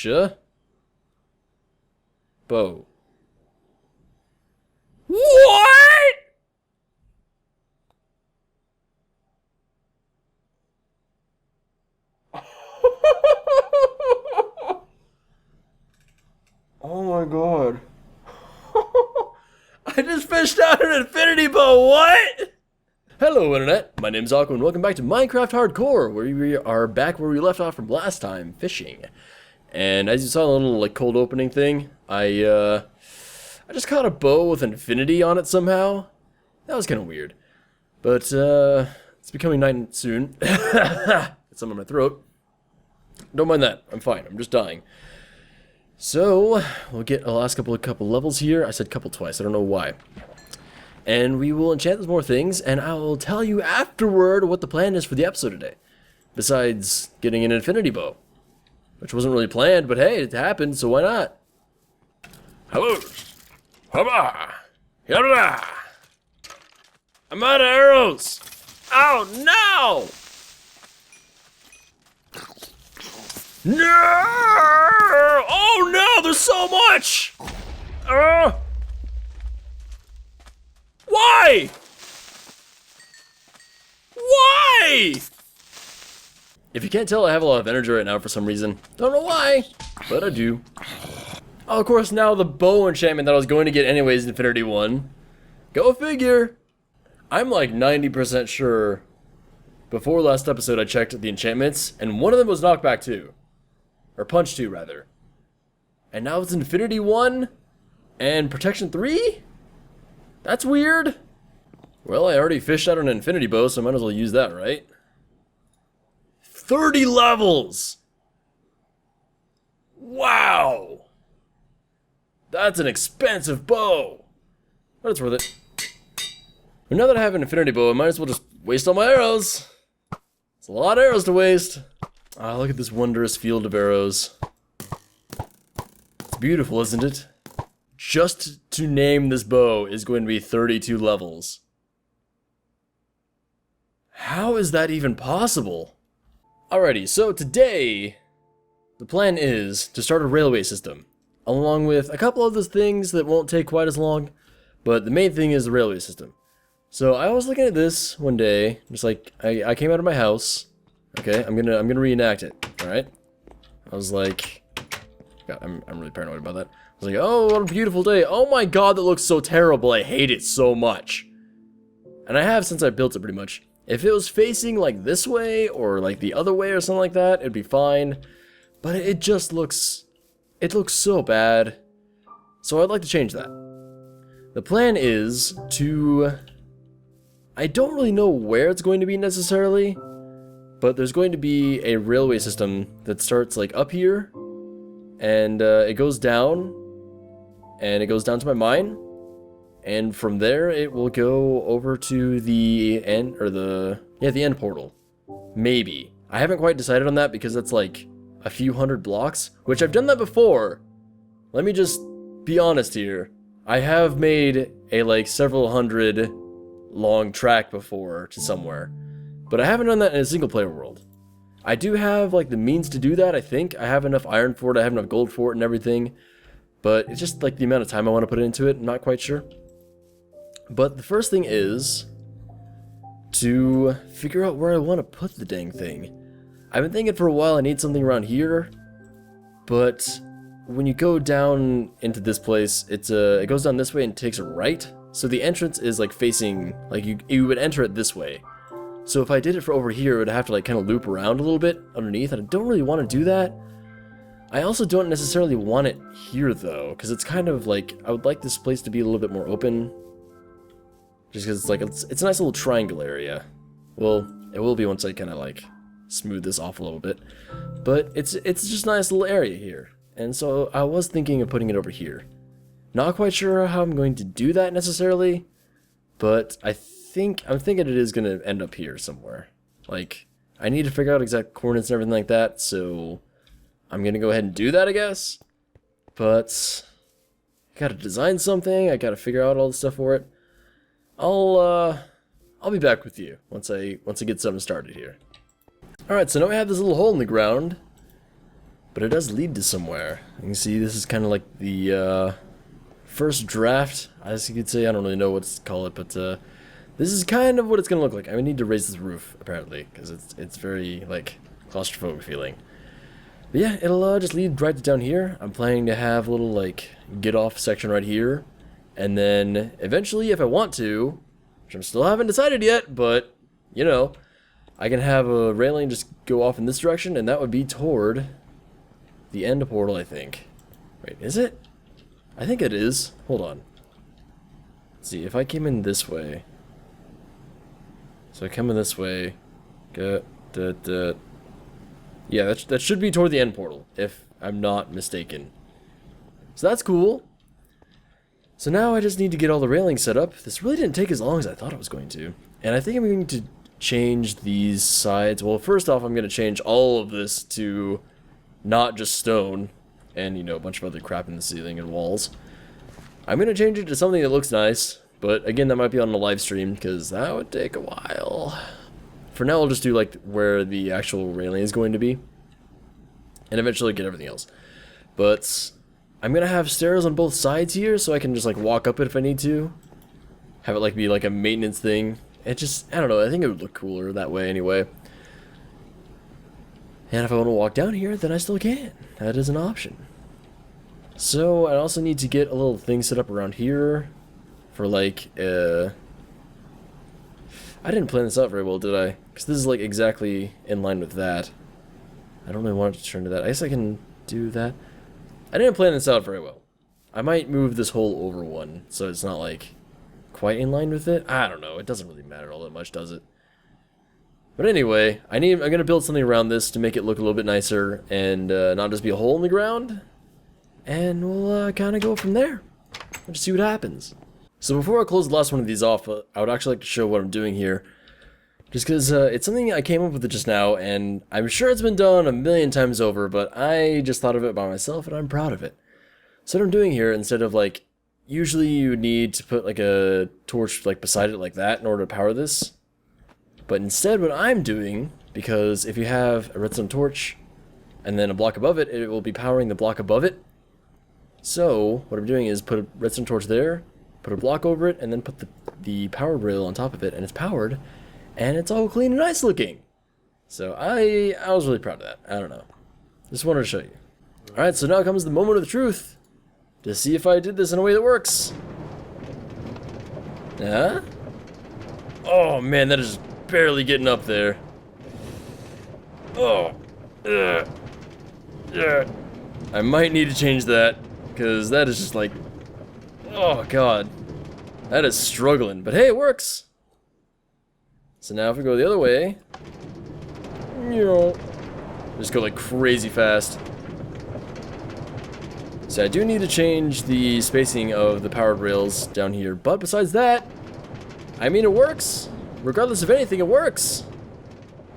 Gotcha. Bow. What? Oh my god. I just fished out an infinity bow, what? Hello internet, my name's Aqua and welcome back to Minecraft Hardcore, where we are back where we left off from last time, fishing. And as you saw the little cold opening thing, I just caught a bow with infinity on it somehow. That was kind of weird. But it's becoming night soon. It's something in my throat. Don't mind that, I'm fine, I'm just dying. So, we'll get the last couple levels here. I said couple twice, I don't know why. And we will enchant some more things, and I will tell you afterward what the plan is for the episode today. Besides getting an infinity bow. Which wasn't really planned, but hey, it happened, so why not? Hello! Hubba! Yada! I'm out of arrows! Oh no! No! Oh no, there's so much! Why? Why? If you can't tell, I have a lot of energy right now for some reason. Don't know why, but I do. Oh, of course, now the bow enchantment that I was going to get anyways, Infinity 1. Go figure. I'm like 90% sure before last episode I checked the enchantments, and one of them was Knockback 2. Or Punch 2, rather. And now it's Infinity 1 and Protection 3? That's weird. Well, I already fished out an infinity bow, so I might as well use that, right? 30 levels! Wow! That's an expensive bow! But it's worth it. But now that I have an infinity bow, I might as well just waste all my arrows. It's a lot of arrows to waste. Ah, look at this wondrous field of arrows. It's beautiful, isn't it? Just to name this bow is going to be 32 levels. How is that even possible? Alrighty, so today, the plan is to start a railway system, along with a couple other things that won't take quite as long, but the main thing is the railway system. So I was looking at this one day, just like, I came out of my house, okay, I'm gonna reenact it, alright? I was like, God, I'm really paranoid about that. I was like, oh, what a beautiful day. Oh my god, that looks so terrible. I hate it so much. And I have since I built it pretty much. If it was facing like this way or like the other way or something like that, it'd be fine. But it just looks, it looks so bad. So I'd like to change that. The plan is to, I don't really know where it's going to be necessarily, but there's going to be a railway system that starts like up here, and it goes down. And it goes down to my mine, and from there it will go over to the end, or the end portal. Maybe. I haven't quite decided on that because that's like a few hundred blocks, which I've done that before. Let me just be honest here. I have made a like several hundred long track before to somewhere, but I haven't done that in a single player world. I do have like the means to do that, I think. I have enough iron for it, I have enough gold for it and everything. But it's just like the amount of time I want to put into it, I'm not quite sure. But the first thing is to figure out where I want to put the dang thing. I've been thinking for a while I need something around here, but when you go down into this place, it goes down this way and takes a right. So the entrance is like facing, like you would enter it this way. So if I did it for over here, it would have to like kind of loop around a little bit underneath, and I don't really want to do that. I also don't necessarily want it here though, because it's kind of like, I would like this place to be a little bit more open. Just because it's like, it's a nice little triangle area. Well, it will be once I kind of like smooth this off a little bit. But it's just a nice little area here. And so I was thinking of putting it over here. Not quite sure how I'm going to do that necessarily, but I'm thinking it is going to end up here somewhere. Like, I need to figure out exact coordinates and everything like that, so I'm gonna go ahead and do that, I guess. But I gotta design something. I gotta figure out all the stuff for it. I'll be back with you once I get something started here. All right, so now we have this little hole in the ground, but it does lead to somewhere. You can see this is kind of like the first draft, as you could say. I don't really know what to call it, but this is kind of what it's gonna look like. I need to raise this roof apparently because it's very like claustrophobic feeling. But yeah, it'll just lead right down here. I'm planning to have a little like get off section right here, and then eventually, if I want to, which I still haven't decided yet, but you know, I can have a railing just go off in this direction, and that would be toward the end portal, I think. Wait, is it? I think it is. Hold on. Let's see, if I came in this way. So I come in this way. Yeah, that should be toward the end portal, if I'm not mistaken. So that's cool. So now I just need to get all the railings set up. This really didn't take as long as I thought it was going to. And I think I'm going to change these sides. Well, first off, I'm going to change all of this to not just stone and, you know, a bunch of other crap in the ceiling and walls. I'm going to change it to something that looks nice, but again, that might be on the live stream because that would take a while. For now, I'll just do like where the actual railing is going to be and eventually get everything else. But I'm going to have stairs on both sides here so I can just like walk up it if I need to. Have it like be like a maintenance thing. It just, I don't know, I think it would look cooler that way anyway. And if I want to walk down here, then I still can. That is an option. So, I also need to get a little thing set up around here for like, I didn't plan this out very well, did I? Because this is like exactly in line with that. I don't really want it to turn to that. I guess I can do that. I didn't plan this out very well. I might move this whole over one so it's not like quite in line with it. I don't know. It doesn't really matter all that much, does it? But anyway, I'm gonna build something around this to make it look a little bit nicer and not just be a hole in the ground. And we'll kind of go from there. We'll just see what happens. So before I close the last one of these off, I would actually like to show what I'm doing here. Just because it's something I came up with just now, and I'm sure it's been done a million times over, but I just thought of it by myself, and I'm proud of it. So what I'm doing here, instead of like, usually you would need to put like a torch like beside it like that in order to power this. But instead what I'm doing, because if you have a redstone torch and then a block above it, it will be powering the block above it. So what I'm doing is put a redstone torch there, put a block over it, and then put the power rail on top of it, and it's powered, and it's all clean and nice looking. So I was really proud of that. I don't know. Just wanted to show you. Alright, so now comes the moment of the truth. To see if I did this in a way that works. Yeah? Oh man, that is barely getting up there. Oh. Yeah. I might need to change that, because that is just like, oh god. That is struggling, but hey, it works. So now if we go the other way, you know, just go like crazy fast. So I do need to change the spacing of the powered rails down here, but besides that, I mean, it works. Regardless of anything, it works.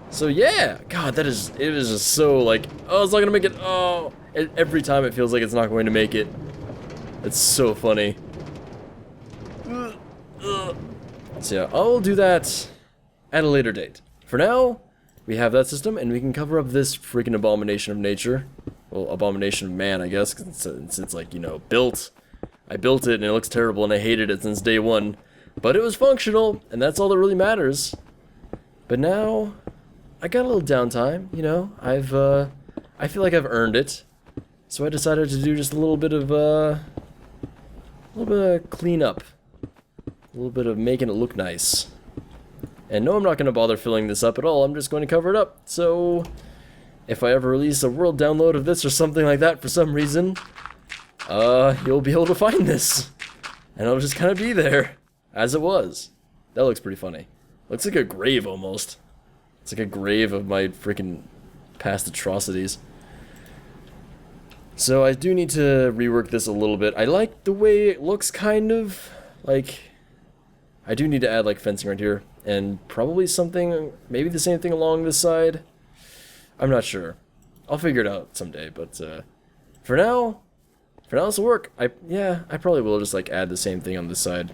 So yeah, god, it is just so like, oh, it's not gonna make it. Oh, every time it feels like it's not going to make it. It's so funny. So yeah, I'll do that at a later date. For now, we have that system, and we can cover up this freaking abomination of nature. Well, abomination of man, I guess, since it's like, you know, built. I built it, and it looks terrible, and I hated it since day one. But it was functional, and that's all that really matters. But now, I got a little downtime, you know. I feel like I've earned it. So I decided to do just a little bit of cleanup. A little bit of making it look nice. And no, I'm not going to bother filling this up at all. I'm just going to cover it up. So if I ever release a world download of this or something like that for some reason, you'll be able to find this. And it'll just kind of be there, as it was. That looks pretty funny. Looks like a grave, almost. It's like a grave of my freaking past atrocities. So I do need to rework this a little bit. I like the way it looks, kind of. Like, I do need to add, like, fencing right here. And probably something, maybe the same thing along this side. I'm not sure. I'll figure it out someday, but for now this will work. I probably will just like add the same thing on this side.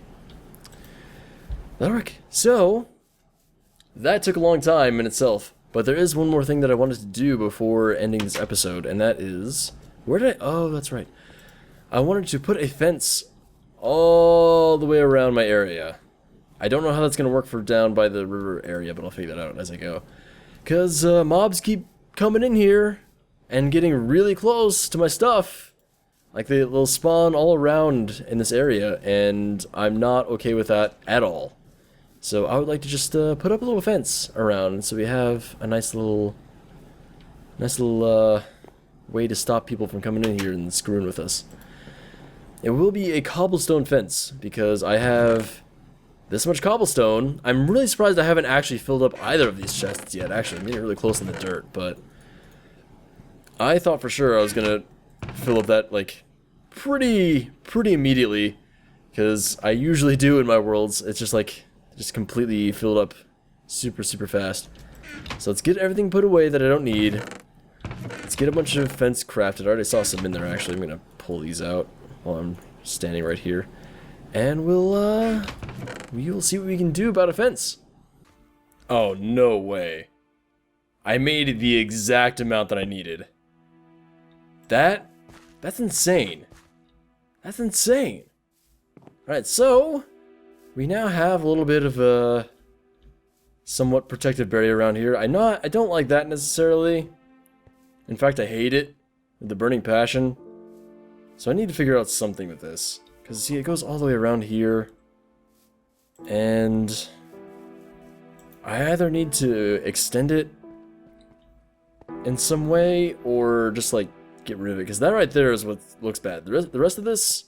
That'll work. So that took a long time in itself, But there is one more thing that I wanted to do before ending this episode, and that is... Where did I... Oh, that's right. I wanted to put a fence all the way around my area. I don't know how that's going to work for down by the river area, but I'll figure that out as I go. Because mobs keep coming in here and getting really close to my stuff. Like, they'll spawn all around in this area, and I'm not okay with that at all. So I would like to just put up a little fence around, so we have a nice little way to stop people from coming in here and screwing with us. It will be a cobblestone fence, because I have this much cobblestone. I'm really surprised I haven't actually filled up either of these chests yet. Actually, I'm getting really close in the dirt, but I thought for sure I was gonna fill up that, like, pretty immediately, because I usually do in my worlds. It's just like, just completely filled up super fast. So let's get everything put away that I don't need. Let's get a bunch of fence crafted. I already saw some in there, actually. I'm gonna pull these out while I'm standing right here. And we will see what we can do about a fence. Oh, no way. I made the exact amount that I needed. That's insane. That's insane. Alright, so we now have a little bit of a somewhat protective barrier around here. I don't like that necessarily. In fact, I hate it with the burning passion. So I need to figure out something with this. Because, see, it goes all the way around here. And I either need to extend it in some way, or just, like, get rid of it. Because that right there is what looks bad. The rest of this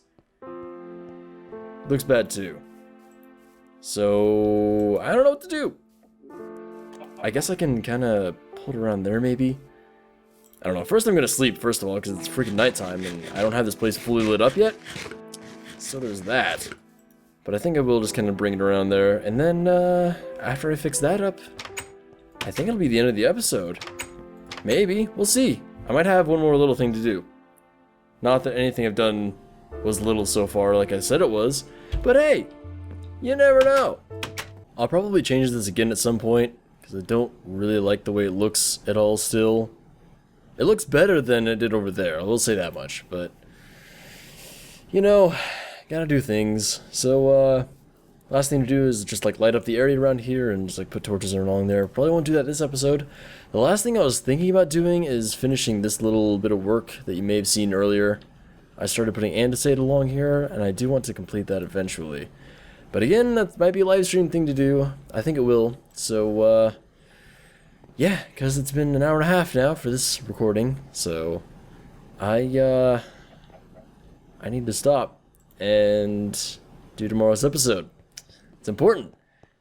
looks bad, too. So I don't know what to do. I guess I can kind of pull it around there, maybe. I don't know. First, I'm going to sleep, first of all, because it's freaking nighttime, and I don't have this place fully lit up yet. So there's that. But I think I will just kind of bring it around there. And then, after I fix that up, I think it'll be the end of the episode. Maybe. We'll see. I might have one more little thing to do. Not that anything I've done was little so far, like I said it was. But hey, you never know. I'll probably change this again at some point, because I don't really like the way it looks at all still. It looks better than it did over there, I will say that much, but you know, gotta do things. So, last thing to do is just like light up the area around here and just like put torches along there. Probably won't do that this episode. The last thing I was thinking about doing is finishing this little bit of work that you may have seen earlier. I started putting andesite along here, and I do want to complete that eventually. But again, that might be a live stream thing to do. I think it will. So, yeah, because it's been an hour and a half now for this recording. So, I need to stop and do tomorrow's episode. It's important.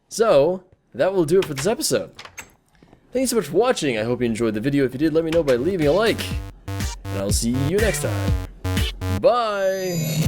So, that will do it for this episode. Thank you so much for watching. I hope you enjoyed the video. If you did, let me know by leaving a like. And I'll see you next time. Bye!